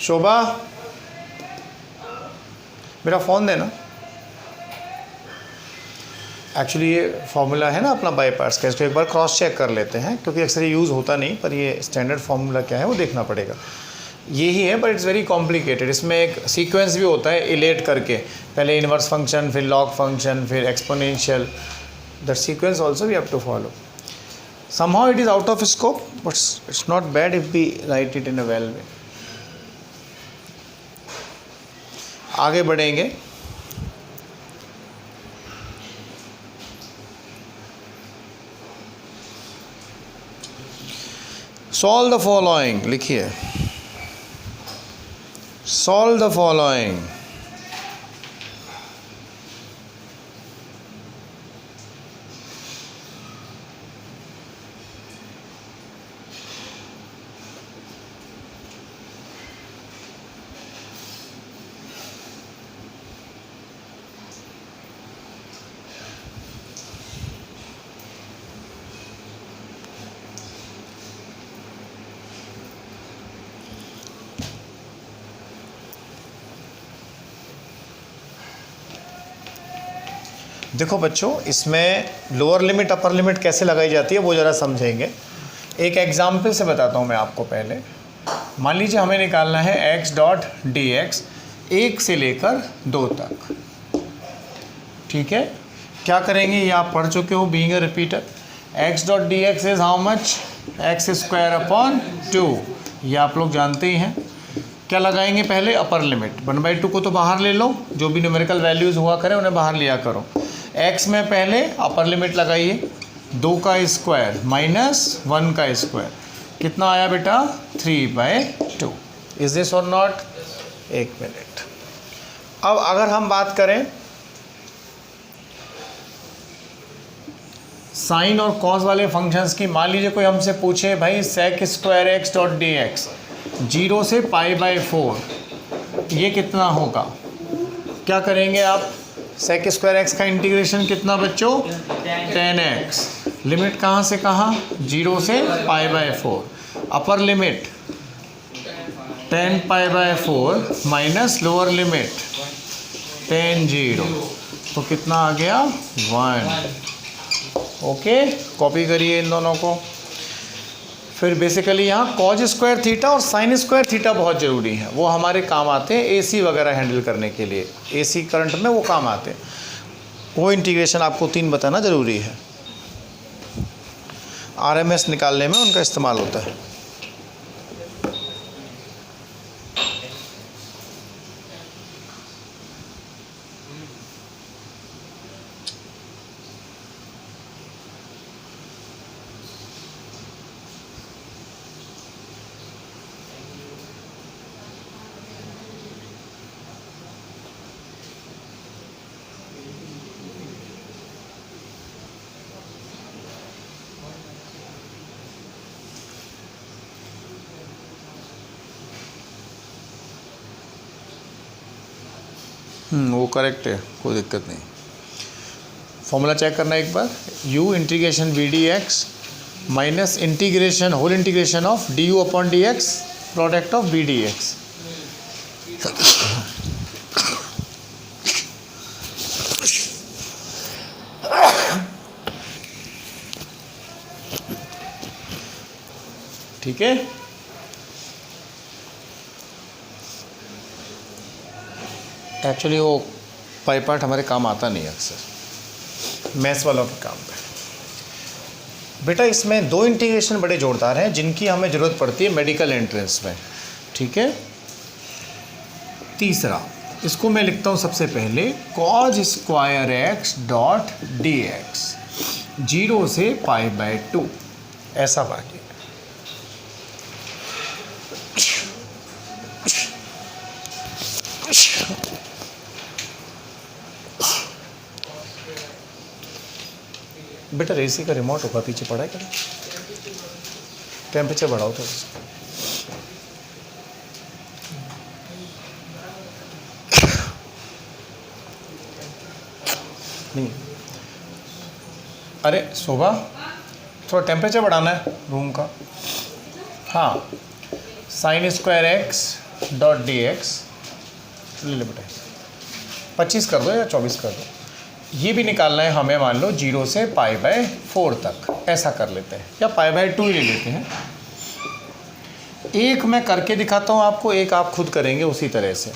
[SPEAKER 1] शोभा, मेरा फ़ोन देना। एक्चुअली ये फार्मूला है ना अपना बाय पार्ट्स का, इसको एक बार क्रॉस चेक कर लेते हैं, क्योंकि अक्सर ये यूज़ होता नहीं, पर ये स्टैंडर्ड फार्मूला क्या है वो देखना पड़ेगा। यही है, बट इट्स वेरी कॉम्प्लिकेटेड। इसमें एक सीक्वेंस भी होता है इलेट करके, पहले इनवर्स फंक्शन, फिर लॉग फंक्शन, फिर exponential. That sequence also we have to follow. Somehow it is out of scope, but it's not bad if we write it in a well way. आगे बढ़ेंगे। Solve the following लिखिए, solve the following. देखो बच्चों, इसमें lower limit upper limit कैसे लगाई जाती है वो ज़रा समझेंगे। एक एग्जाम्पल से बताता हूँ मैं आपको। पहले मान लीजिए हमें निकालना है x डॉट डी एक्स 1 से लेकर 2 तक, ठीक है। क्या करेंगे, ये आप पढ़ चुके हो, being a repeater. x dot D x is how much, x square upon 2, ये आप लोग जानते ही हैं। क्या लगाएंगे पहले, अपर लिमिट। 1/2 को तो बाहर ले लो, जो भी न्यूमेरिकल वैल्यूज़ हुआ करें उन्हें बाहर लिया करो। x में पहले अपर लिमिट लगाइए, 2 का स्क्वायर माइनस 1 का स्क्वायर, कितना आया बेटा, 3/2। इज दिस और नॉट? एक मिनट। अब अगर हम बात करें साइन और कॉस वाले फंक्शंस की, मान लीजिए कोई हमसे पूछे भाई sec square x dot D x 0 से π/4, ये कितना होगा। क्या करेंगे आप, सेक स्क्वायर एक्स का इंटीग्रेशन कितना बच्चों, 10x, लिमिट कहाँ से कहाँ, 0 से π/4, upper limit 10 π/4 minus lower limit 10 0, तो कितना आ गया, 1। ओके, कॉपी करिए इन दोनों को। फिर बेसिकली यहाँ कॉज स्क्वायर थीटा और साइन स्क्वायर थीटा बहुत ज़रूरी है, वो हमारे काम आते हैं एसी वगैरह हैंडल करने के लिए, एसी करंट में वो काम आते हैं। वो इंटीग्रेशन आपको 3 बताना ज़रूरी है, आरएमएस निकालने में उनका इस्तेमाल होता है। वो करेक्ट है, कोई दिक्कत नहीं। फॉर्मूला चेक करना एक बार, u integration v d x minus integration whole integration of d u upon d x product of v d x. ठीक है, एक्चुअली वो पाई पार्ट हमारे काम आता नहीं अक्सर, मैथ्स वालों के काम पे। बेटा इसमें 2 इंटीग्रेशन बड़े जोरदार हैं जिनकी हमें ज़रूरत पड़ती है मेडिकल एंट्रेंस में, ठीक है। तीसरा, इसको मैं लिखता हूँ सबसे पहले, cause square x dot D x 0 से π/2, ऐसा बाकी। बेटा एसी का रिमोट होगा पीछे पड़ा है क्या, टेम्परेचर बढ़ाओ तो नहीं। अरे शोभा, थोड़ा टेम्परेचर बढ़ाना है रूम का। हाँ, sine square x dot D x ले लो बेटा, 25 कर दो या 24 कर दो। ये भी निकालना है हमें, मान लो 0 से π/4 तक, ऐसा कर लेते हैं, या π/2 ही ले लेते हैं। एक मैं करके दिखाता हूँ आपको, एक आप खुद करेंगे उसी तरह से।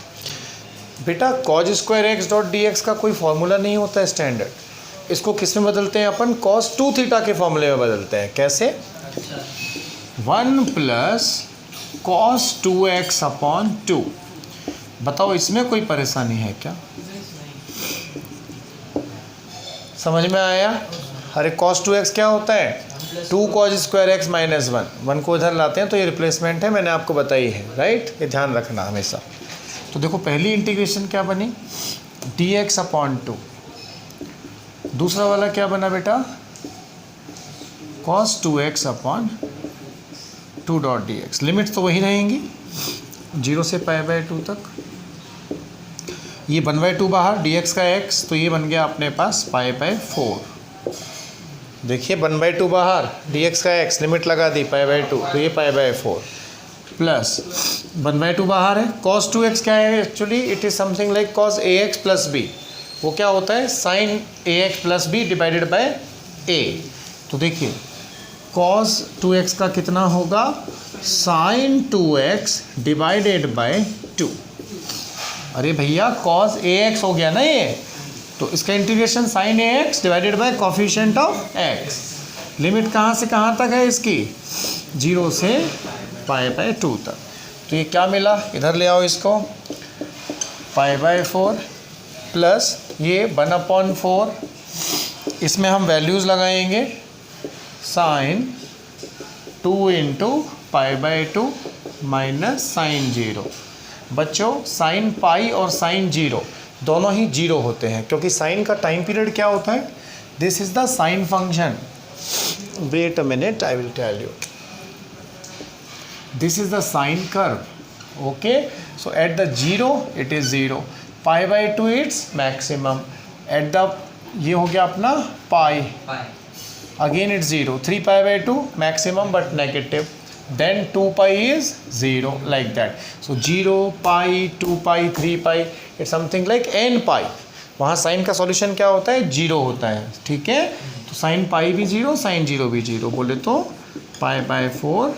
[SPEAKER 1] बेटा cause square x dot D x का कोई फॉर्मूला नहीं होता है स्टैंडर्ड, इसको किस में बदलते हैं अपन, cos 2 थीटा के फॉर्मूले में बदलते हैं। कैसे, 1 + cos 2x अपॉन 2। बताओ इसमें कोई परेशानी है क्या, समझ में आया। अरे cos 2x क्या होता है, 2 cos स्क्वायर एक्स माइनस 1 को इधर लाते हैं तो ये रिप्लेसमेंट है, मैंने आपको बताई है, राइट। ये ध्यान रखना हमेशा। तो देखो पहली इंटीग्रेशन क्या बनी, dx अपॉन 2। दूसरा वाला क्या बना बेटा, cos 2x upon 2 dot D x. Limit तो वही रहेंगी 0 से π/2 तक। ये 1/2 बाहर, dx का x, तो ये बन गया अपने पास π/4। देखिए 1/2 बाहर, dx का x, लिमिट लगा दी π/2, तो ये π/4 प्लस 1/2 बाहर है। cos 2x क्या है, actually it is something like cos ax plus b, वो क्या होता है, sine a x plus b divided by a. तो देखिए cos 2x का कितना होगा, साइन 2x डिवाइडेड बाय 2। अरे भैया cos ax हो गया ना ये, तो इसका integration sine ax divided by coefficient of x। Limit कहाँ से कहाँ तक है इसकी, 0 से π/2 तक। तो ये क्या मिला, इधर ले आओ इसको, π/4 प्लस ये 1/4, इसमें हम वैल्यूज़ लगाएंगे, साइन 2 × π/2 माइनस साइन 0। बच्चों साइन पाई और साइन 0 दोनों ही 0 होते हैं, क्योंकि साइन का टाइम पीरियड क्या होता है, this is the sine function, wait a minute I will tell you, this is the sine curve, okay. So at the 0 it is 0, π/2 it's maximum, at the ये हो गया अपना pi, again it's 0, 3π/2 maximum but negative, then 2π is 0, like that. So 0, pi, 2π, 3π, it's something like n pi। वहाँ sign का solution क्या होता है, 0 होता है, ठीक है। तो साइन पाई भी 0, साइन 0 भी 0, बोले तो π/4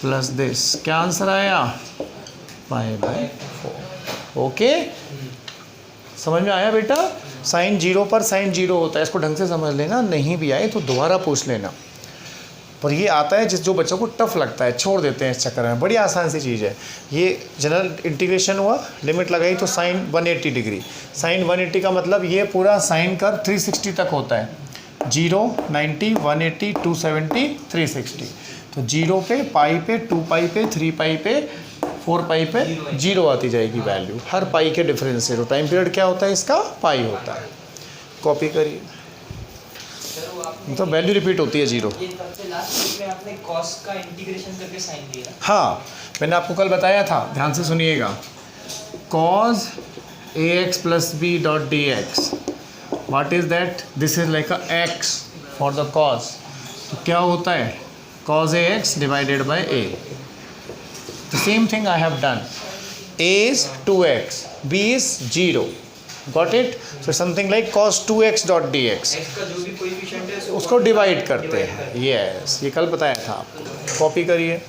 [SPEAKER 1] प्लस दिस, क्या आंसर आया, π/4। ओके, समझ में आया बेटा। साइन 0 पर साइन 0 होता है, इसको ढंग से समझ लेना, नहीं भी आए तो दोबारा पूछ लेना। पर ये आता है जो बच्चों को टफ लगता है, छोड़ देते हैं इस चक्कर में, बड़ी आसान सी चीज़ है। ये जनरल इंटीग्रेशन हुआ, लिमिट लगाई तो साइन 180 डिग्री, साइन 180 का मतलब ये पूरा साइन कर्व 360 तक होता है, 0, 90, 180, 270, 360। तो 0 पे, पाई पे, 2π पे, 3π पे, 4π पे 0 आती जाएगी वैल्यू, हर पाई के डिफरेंस से। तो टाइम पीरियड क्या होता है इसका, पाई होता है। कॉपी करिए, तो वैल्यू रिपीट होती है 0।
[SPEAKER 2] ये सबसे लास्ट में आपने cos का इंटीग्रेशन करके साइन दिया।
[SPEAKER 1] हाँ, मैंने आपको कल बताया था, ध्यान से सुनिएगा, cos ax plus b dot dx, what is that, this is like a x for the cos। तो क्या होता है, cos ax divided bye a। The same thing I have done, a is 2x, b is 0, got it। So something like cos 2x dot dx,
[SPEAKER 2] x का जो भी coefficient है
[SPEAKER 1] उसको divide करते हैं, यस, ये कल बताया था आपको। कॉपी करिए,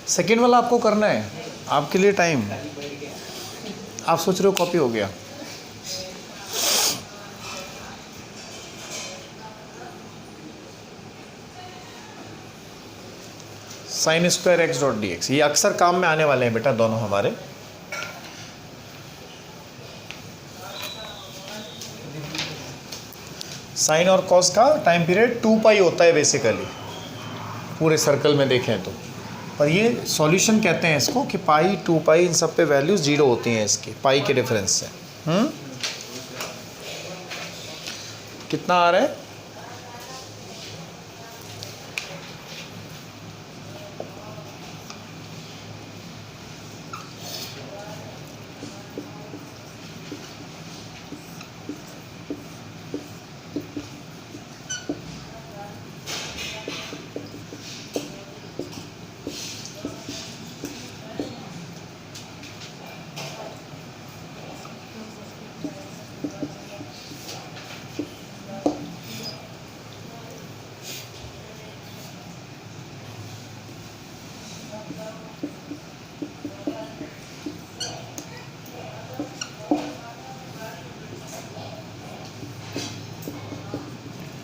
[SPEAKER 1] सेकेंड वाला आपको करना है, आपके लिए टाइम, आप सोच रहे हो कॉपी हो गया। Sine square x dot D x, ये अक्सर काम में आने वाले हैं बेटा दोनों हमारे। साइन और कॉस का टाइम पीरियड 2π होता है बेसिकली, पूरे सर्कल में देखें तो। पर ये सॉल्यूशन कहते हैं इसको कि पाई, 2π, इन सब पे वैल्यूज 0 होती हैं इसकी, पाई के डिफरेंस से। कितना आ रहा है,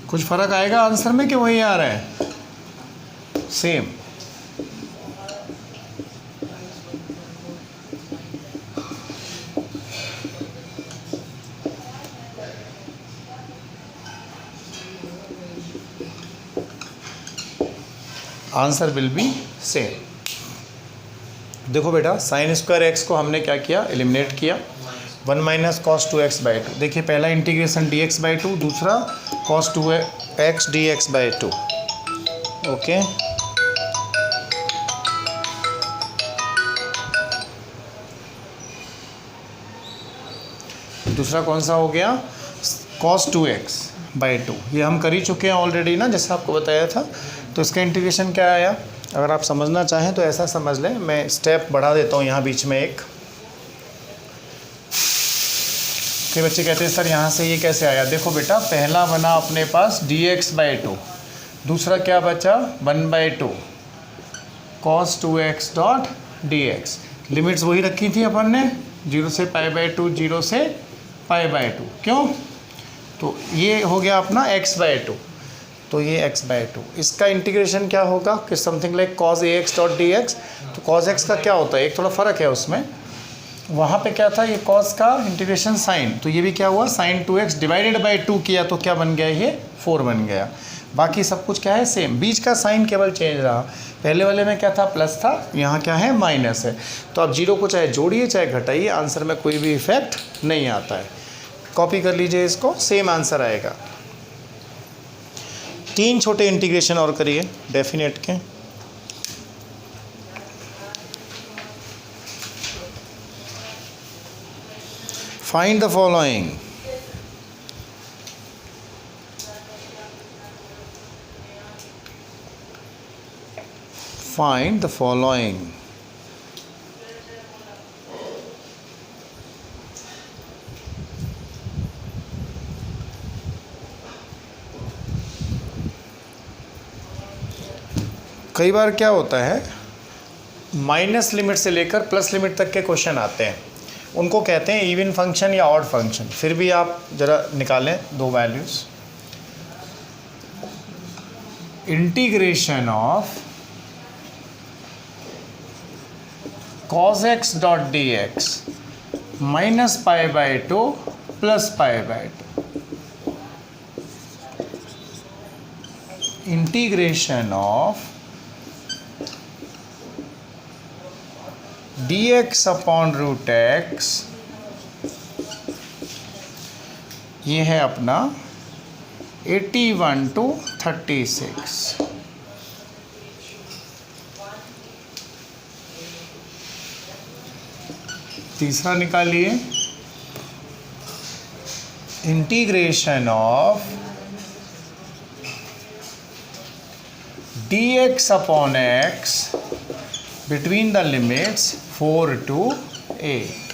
[SPEAKER 1] कुछ फर्क आएगा आंसर में कि वही आ रहा है same? Answer will be same. देखो बेटा, साइन स्क्वायर एक्स को हमने क्या किया, एलिमिनेट किया। 1 माइनस कॉस 2x बाई 2। देखिए पहला इंटीग्रेशन dx बाई 2, दूसरा cos 2x dx by 2। Okay, दूसरा कौन सा हो गया, कॉस 2x बाई 2। ये हम कर ही चुके हैं ऑलरेडी ना, जैसा आपको बताया था। तो इसका इंटीग्रेशन क्या आया, अगर आप समझना चाहें तो ऐसा समझ लें, मैं स्टेप बढ़ा देता हूँ यहाँ बीच में एक। कई बच्चे कहते हैं सर यहाँ से ये कैसे आया। देखो बेटा, पहला बना अपने पास dx बाई 2, दूसरा क्या बचा 1 by 2 cos 2x dot dx। Limits वही रखी थी अपन ने, 0 से पाई बाई 2, 0 से पाई बाई 2। क्यों, तो ये हो गया अपना x बाई 2, तो ये x बाई 2। इसका इंटीग्रेशन क्या होगा कि something like cos ax dot dx। तो cos x का क्या होता है, एक थोड़ा फ़र्क है उसमें। वहाँ पे क्या था, ये cos का इंटीग्रेशन साइन, तो ये भी क्या हुआ sin 2x डिवाइडेड बाई 2 किया तो क्या बन गया, ये 4 बन गया। बाकी सब कुछ क्या है सेम, बीच का साइन केवल चेंज रहा। पहले वाले में क्या था, प्लस था, यहाँ क्या है माइनस है। तो आप जीरो को चाहे जोड़िए चाहे घटाइए, आंसर में कोई भी इफेक्ट नहीं आता है। कॉपी कर लीजिए इसको, सेम आंसर आएगा। 3 छोटे इंटीग्रेशन और करिए डेफिनेट के। Find the following. Find the following. कई बार क्या होता है, माइनस लिमिट से लेकर प्लस लिमिट तक के क्वेश्चन आते हैं, उनको कहते हैं इवन फंक्शन या ऑड फंक्शन। फिर भी आप ज़रा निकालें दो values. Integration of cos x dot dx minus pi by 2 plus pi by 2। Integration of dx upon root x, ये है अपना 81 to 36। तीसरा निकालिए, integration of dx upon x between the limits 4 to 8।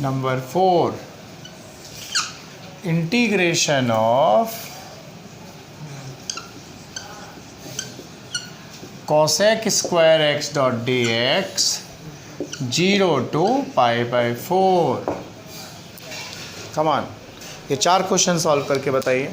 [SPEAKER 1] Number 4, integration of cosec square x dot dx 0 to pi by 4। कमान, ये 4 question solve करके बताइए।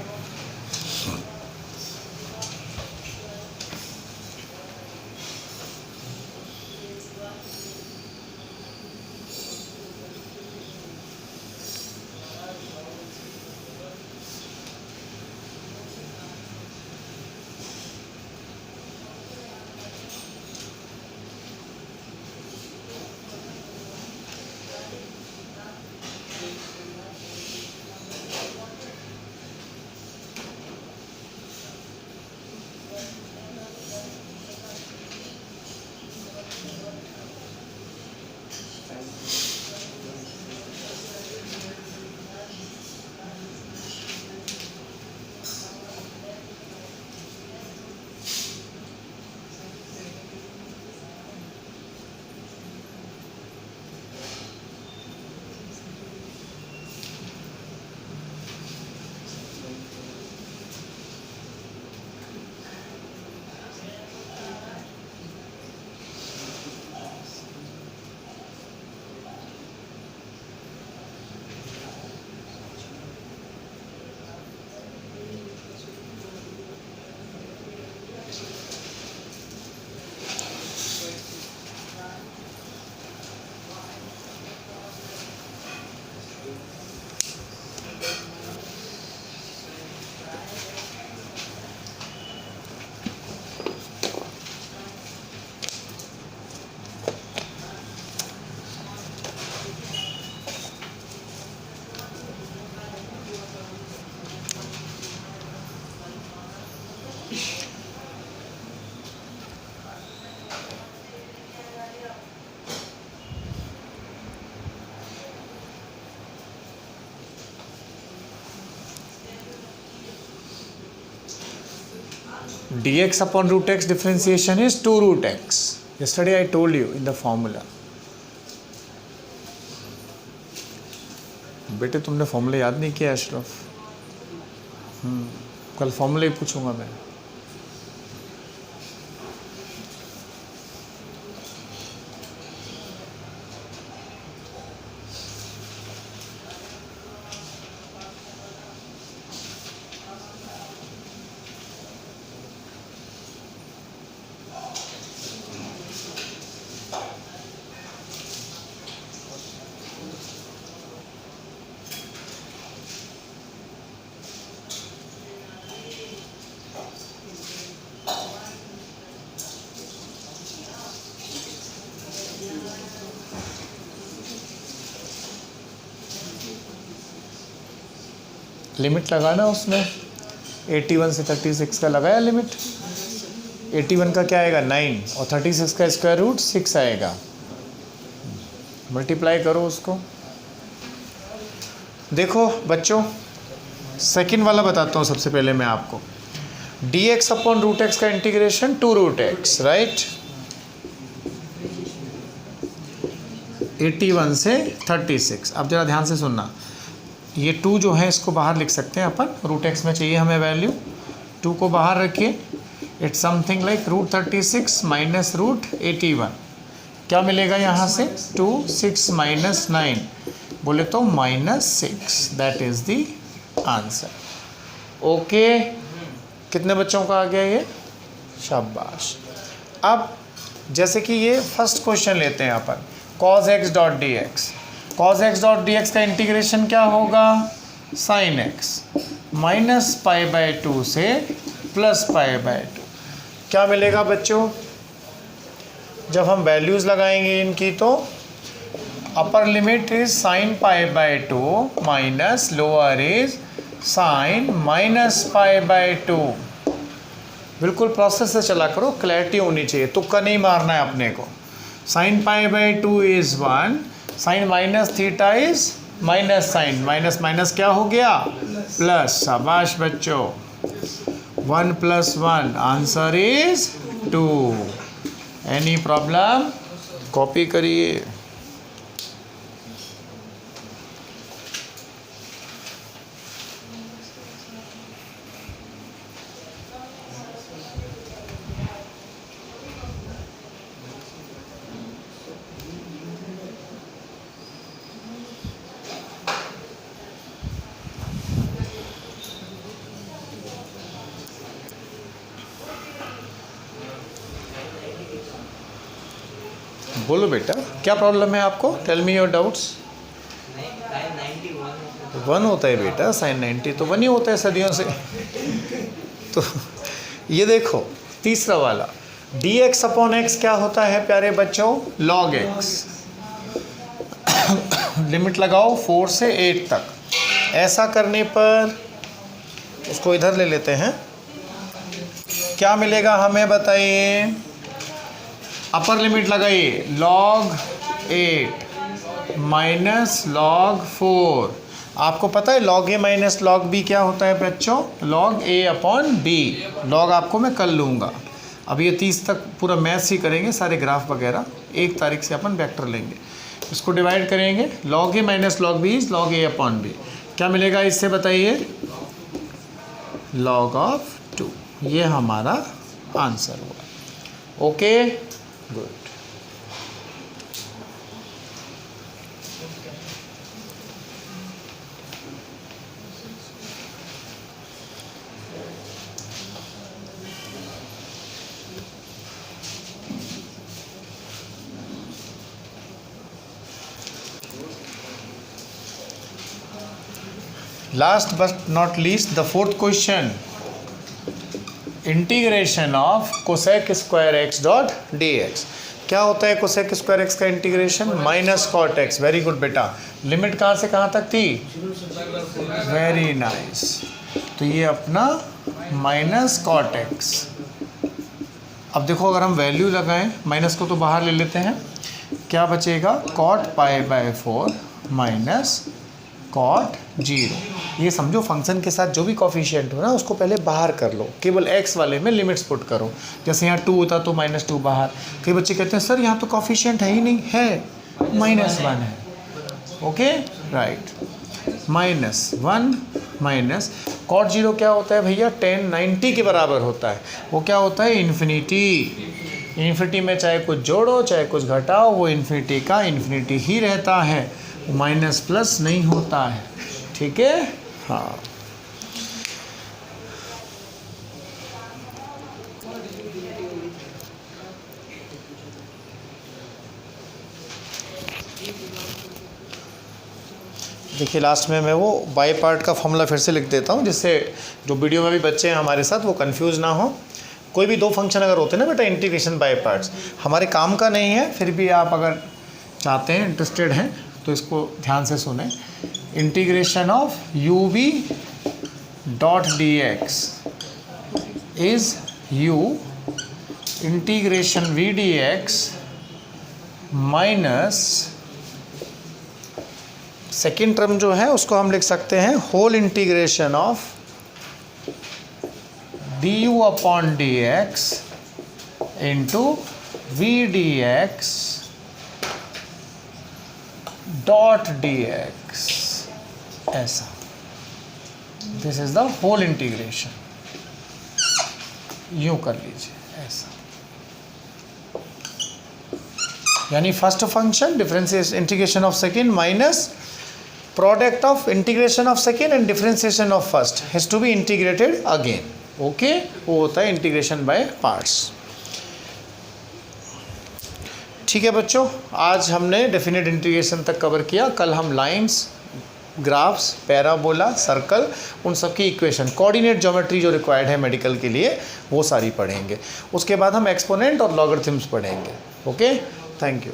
[SPEAKER 1] dx upon root x differentiation is 2 root x. Yesterday I told you in the formula. बेटे तुमने formula याद नहीं किया अशरफ? कल formula ही पूछूंगा मैं. लिमिट लगाना उसमें 81 से 36 का लगाया लिमिट. 81 का क्या आएगा 9 और 36 का स्क्वायर रूट 6 आएगा. मल्टीप्लाई करो उसको. देखो बच्चों सेकंड वाला बताता हूँ सबसे पहले मैं आपको. dx अपॉन रूट एक्स का इंटीग्रेशन 2 रूट एक्स, राइट. 81 से 36. अब जरा ध्यान से सुनना. ये 2 जो है इसको बाहर लिख सकते हैं अपन. रूट एक्स में चाहिए हमें वैल्यू. 2 को बाहर रखिए. It's something like root 36 minus root 81. क्या मिलेगा यहाँ से 2 6 माइनस 9 बोले तो -6. That is the answer. Okay. कितने बच्चों का आ गया ये? शाबाश. अब जैसे कि ये फर्स्ट क्वेश्चन लेते हैं अपन. cos x dot D x. cos x dot D x का इंटीग्रेशन क्या होगा? sin x minus pi by 2 से प्लस पाई बाय 2. क्या मिलेगा बच्चों? जब हम वैल्यूज़ लगाएंगे इनकी तो upper limit is sin pi by 2 minus lower is sin minus pi by 2. बिल्कुल प्रोसेस से चला करो, क्लैरिटी होनी चाहिए. तुक्का नहीं मारना है अपने को. sin pi by 2 is 1. Sine minus theta is minus sine. Minus minus क्या हो गया? प्लस. शाबाश बच्चों. 1 + 1 answer is 2. Any problem? Copy करिए. बोलो बेटा क्या प्रॉब्लम है आपको? Tell me your doubts. 1 होता है बेटा. sin 90 तो 1 ही होता है सदियों से. तो ये देखो तीसरा वाला. dx अपॉन एक्स क्या होता है प्यारे बच्चों? log x. लिमिट लगाओ 4 से 8 तक. ऐसा करने पर उसको इधर ले लेते हैं. क्या मिलेगा हमें बताइए? अपर लिमिट लगाइए. log 8 minus log 4. आपको पता है log a minus log b क्या होता है बच्चों? log a upon b. log आपको मैं कल लूँगा. अब ये 30 तक पूरा मैथ्स ही करेंगे, सारे ग्राफ वगैरह. 1 तारीख से अपन वेक्टर लेंगे. इसको डिवाइड करेंगे. log a minus log b is log a upon b. क्या मिलेगा इससे बताइए? log of 2. ये हमारा आंसर हुआ. Okay good. Last but not least, the fourth question. Integration of cosec square x dot D x. क्या होता है कोसेक स्क्वायर एक्स का integration? Minus cot x. Very good बेटा. लिमिट कहाँ से कहाँ तक थी? Very nice. तो ये अपना माइनस कॉट एक्स। अब देखो अगर हम वैल्यू लगाएं, माइनस को तो बाहर ले लेते हैं, क्या बचेगा, cot pi by 4 minus cot 0। ये समझो फंक्शन के साथ जो भी कॉफिशिएंट हो ना उसको पहले बाहर कर लो, केवल x वाले में लिमिट्स पुट करो। जैसे यहाँ 2 होता तो -2 बाहर। कई बच्चे कहते हैं सर यहाँ तो कॉफिशिएंट है ही नहीं, है -1 है। ओके राइट, -1 माइनस कॉट 0 क्या होता है भैया, 10 90 के बराबर होता है। वो क्या होता है, इन्फिनिटी। इन्फिनिटी में चाहे कुछ जोड़ो चाहे कुछ घटाओ, वो इन्फिनिटी का इन्फिनिटी ही रहता है, माइनस प्लस नहीं होता है। ठीक है, हाँ। देखिए लास्ट में मैं वो बाय पार्ट का फॉर्मूला फिर से लिख देता हूँ, जिससे जो वीडियो में भी बच्चे हैं हमारे साथ वो कंफ्यूज ना हो। कोई भी दो फंक्शन अगर होते हैं ना बेटा, इंटीग्रेशन बाय पार्ट्स हमारे काम का नहीं है, फिर भी आप अगर चाहते हैं, इंटरेस्टेड हैं, तो इसको ध्यान से सुने। Integration of u v dot D x is u integration v d x minus second term जो है उसको हम लिख सकते हैं whole integration of d u upon d x into v d x dot D x, ऐसा। This is the whole integration, यूं कर लीजिए ऐसा। यानी first function differentiation integration of second minus product of integration of second and differentiation of first has to be integrated again. Okay, वो होता है integration by parts. ठीक है बच्चों, आज हमने डेफिनेट इंटीग्रेशन तक कवर किया। कल हम लाइंस, ग्राफ्स, पैराबोला, सर्कल, उन सब की इक्वेशन, कोऑर्डिनेट ज्योमेट्री जो रिक्वायर्ड है मेडिकल के लिए, वो सारी पढ़ेंगे। उसके बाद हम एक्सपोनेंट और लॉगरिथम्स पढ़ेंगे। Okay, thank you.